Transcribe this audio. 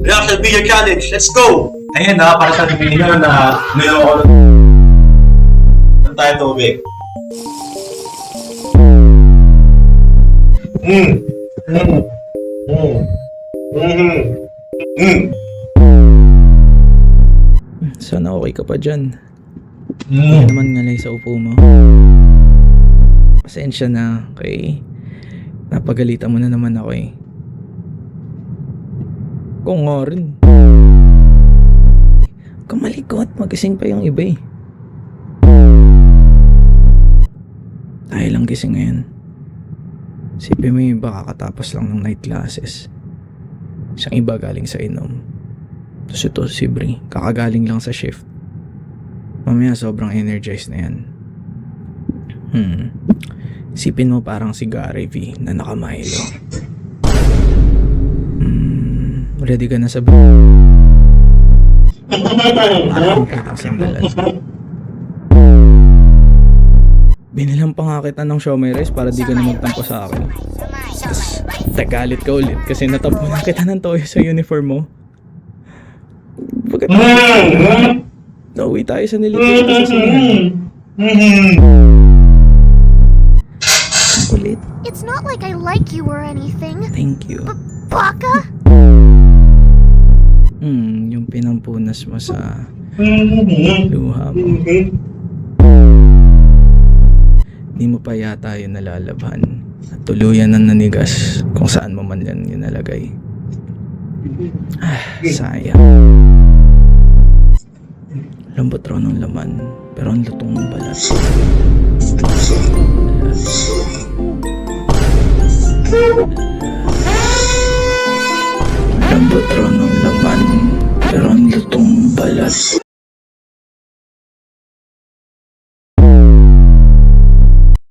Reaction video challenge. Let's go! Ayan na, para sa video na niloko ng tayo tubig. Sana okay ka pa dyan. Mm. Hindi naman ngalay sa upo mo. Pasensya na, okay? Napagalitan mo na naman ako eh. Kung nga rin. Kamalikot, magising pa yung iba eh. Tayo lang gising ngayon. Sipin mo yung iba kakatapos lang ng night classes. Isang iba galing sa inom. Tapos ito si Bri, kakagaling lang sa shift. Mamaya sobrang energized na yan. Sipin mo parang si Gary V na nakamilo. Ready ka na sa parang kitang sandalan. Binilang pa nga kita ng siomai rice para di ka na magtampo sa akin. Tapos tagalit ka ulit kasi natapon na kita ng toyo sa uniform mo. Pagkatapos nauwi tayo sa nilito sa sinihan. Kulit. It's not like I like you or anything. Thank you. Baka? Yung pinampunas mo sa luha mo. Di mo pa yata yun nalalabhan. At tuluyan na nanigas kung saan mo man yan nalagay. Sayang. Lambot raw ng laman, pero ang lutong ng balat. Lambot raw ng laman, pero ang lutong balat.